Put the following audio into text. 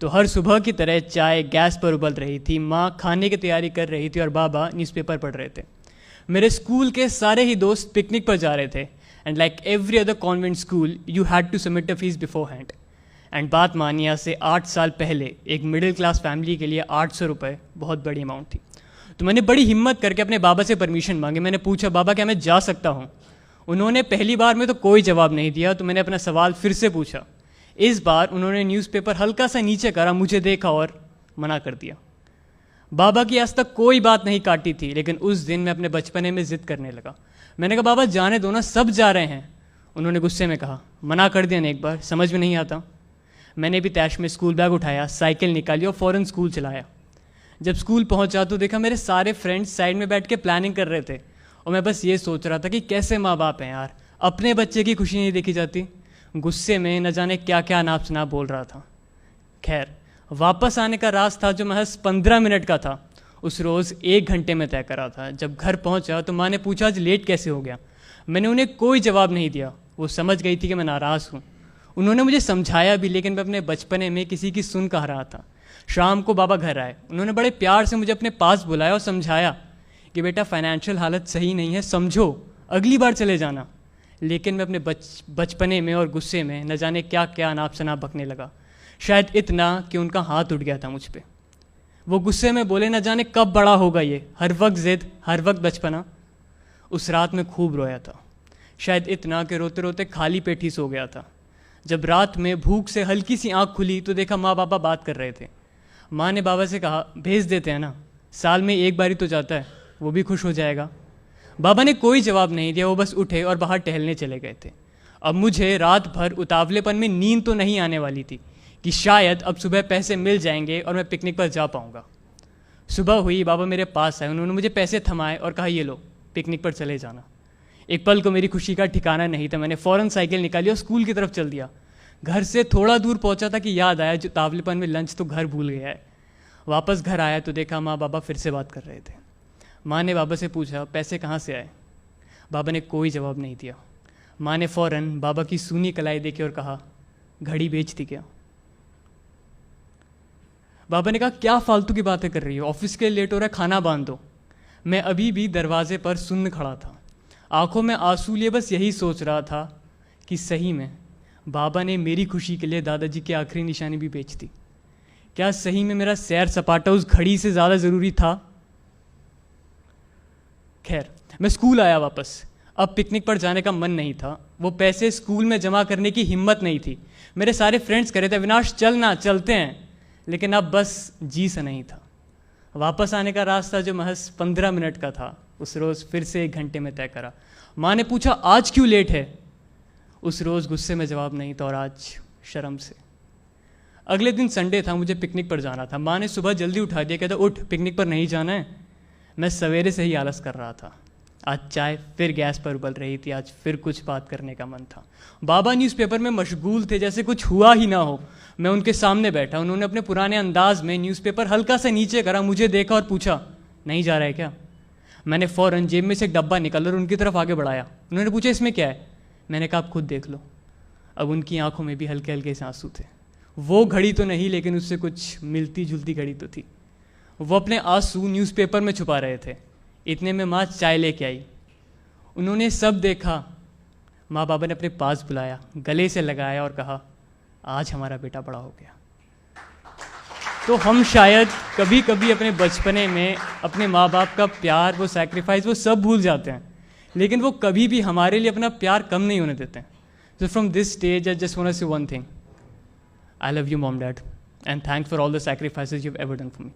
तो हर सुबह की तरह चाय गैस पर उबल रही थी, माँ खाने की तैयारी कर रही थी और बाबा न्यूज़पेपर पढ़ रहे थे। मेरे स्कूल के सारे ही दोस्त पिकनिक पर जा रहे थे and like every other convent school you had to submit a fees beforehand. And बात मानिए से 8 साल पहले एक मिडिल क्लास फैमिली के लिए 800 रुपये बहुत बड़ी अमाउंट थी। तो मैंने बड़ी हिम्मत करके अपने बाबा से परमिशन मांगी। मैंने पूछा, बाबा क्या मैं जा सकता हूँ? उन्होंने पहली बार में तो कोई जवाब नहीं दिया, तो मैंने अपना सवाल फिर से पूछा। इस बार उन्होंने न्यूज़पेपर हल्का सा नीचे करा, मुझे देखा और मना कर दिया। बाबा की आज तक कोई बात नहीं काटी थी, लेकिन उस दिन मैं अपने बचपने में ज़िद करने लगा। मैंने कहा, बाबा जाने दो ना, सब जा रहे हैं। उन्होंने गुस्से में कहा, मना कर दिया ना एक बार, समझ में नहीं आता। मैंने भी तैश में स्कूल बैग उठाया, साइकिल निकाली और फ़ौरन स्कूल चलाया। जब स्कूल पहुंचा तो देखा मेरे सारे फ्रेंड्स साइड में बैठ के प्लानिंग कर रहे थे और मैं बस ये सोच रहा था कि कैसे माँ बाप हैं यार, अपने बच्चे की खुशी नहीं देखी जाती। गुस्से में न जाने क्या क्या अनाप शनाप बोल रहा था। खैर, वापस आने का रास्ता जो महज 15 मिनट का था, उस रोज़ 1 घंटे में तय करा था। जब घर पहुंचा तो माँ ने पूछा, आज लेट कैसे हो गया? मैंने उन्हें कोई जवाब नहीं दिया। वो समझ गई थी कि मैं नाराज़ हूँ। उन्होंने मुझे समझाया भी, लेकिन मैं अपने बचपने में किसी की सुन कह रहा था। शाम को बाबा घर आए। उन्होंने बड़े प्यार से मुझे अपने पास बुलाया और समझाया कि बेटा फाइनेंशियल हालत सही नहीं है, समझो, अगली बार चले जाना। लेकिन मैं अपने बचपने में और गुस्से में न जाने क्या क्या अनाप शनाप बकने लगा। शायद इतना कि उनका हाथ उठ गया था मुझ पे। वो गुस्से में बोले, न जाने कब बड़ा होगा ये, हर वक्त जिद, हर वक्त बचपना। उस रात में खूब रोया था, शायद इतना कि रोते रोते खाली पेट ही सो गया था। जब रात में भूख से हल्की सी आँख खुली तो देखा माँ बाबा बात कर रहे थे। माँ ने बाबा से कहा, भेज देते हैं ना, साल में एक बार ही तो जाता है, वो भी खुश हो जाएगा। बाबा ने कोई जवाब नहीं दिया, वो बस उठे और बाहर टहलने चले गए थे। अब मुझे रात भर उतावलेपन में नींद तो नहीं आने वाली थी कि शायद अब सुबह पैसे मिल जाएंगे और मैं पिकनिक पर जा पाऊँगा। सुबह हुई, बाबा मेरे पास आए। उन्होंने मुझे पैसे थमाए और कहा, ये लो, पिकनिक पर चले जाना। एक पल को मेरी खुशी का ठिकाना नहीं था। मैंने फ़ौरन साइकिल निकाली और स्कूल की तरफ चल दिया। घर से थोड़ा दूर पहुंचा था कि याद आया, जो तावलेपन में लंच तो घर भूल गया है। वापस घर आया तो देखा माँ बाबा फिर से बात कर रहे थे। माँ ने बाबा से पूछा, पैसे कहाँ से आए? बाबा ने कोई जवाब नहीं दिया। माँ ने फ़ौरन बाबा की सूनी कलाई देखी और कहा, घड़ी बेच दी क्या? बाबा ने कहा, क्या फालतू की बातें कर रही हो, ऑफिस के लेट हो रहा है, खाना बांध दो। मैं अभी भी दरवाजे पर सुन्न खड़ा था, आंखों में आंसू लिए बस यही सोच रहा था कि सही में बाबा ने मेरी खुशी के लिए दादाजी की आखिरी निशानी भी बेच दी। क्या सही में मेरा सैर सपाटा उस घड़ी से ज़्यादा ज़रूरी था? खैर, मैं स्कूल आया वापस। अब पिकनिक पर जाने का मन नहीं था। वो पैसे स्कूल में जमा करने की हिम्मत नहीं थी। मेरे सारे फ्रेंड्स कह रहे थे, अविनाश चलना, चलते हैं, लेकिन अब बस जी सा नहीं था। वापस आने का रास्ता जो महज 15 मिनट का था, उस रोज़ फिर से 1 घंटे में तय करा। माँ ने पूछा, आज क्यों लेट है? उस रोज़ गुस्से में जवाब नहीं था और आज शर्म से। अगले दिन संडे था, मुझे पिकनिक पर जाना था। माँ ने सुबह जल्दी उठा दिया, कहता, उठ, पिकनिक पर नहीं जाना है। मैं सवेरे से ही आलस कर रहा था। आज चाय फिर गैस पर उबल रही थी, आज फिर कुछ बात करने का मन था। बाबा न्यूज़पेपर में मशगूल थे, जैसे कुछ हुआ ही ना हो। मैं उनके सामने बैठा। उन्होंने अपने पुराने अंदाज में न्यूज़पेपर हल्का सा नीचे करा, मुझे देखा और पूछा, नहीं जा रहा है क्या? मैंने फ़ौरन जेब में से एक डब्बा निकाला और उनकी तरफ आगे बढ़ाया। उन्होंने पूछा, इसमें क्या है? मैंने कहा, आप खुद देख लो। अब उनकी आंखों में भी हल्के हल्के से आंसू थे। वो घड़ी तो नहीं, लेकिन उससे कुछ मिलती जुलती घड़ी तो थी। वो अपने आंसू न्यूज़पेपर में छुपा रहे थे। इतने में माँ चाय लेके आई। उन्होंने सब देखा। माँ बाबा ने अपने पास बुलाया, गले से लगाया और कहा, आज हमारा बेटा बड़ा हो गया। तो हम शायद कभी कभी अपने बचपने में अपने माँ बाप का प्यार, वो सैक्रिफाइस, वो सब भूल जाते हैं, लेकिन वो कभी भी हमारे लिए अपना प्यार कम नहीं होने देते हैं। So from this stage, I just want to say one thing. I love you, Mom, Dad, and thanks for all the sacrifices you've ever done for me.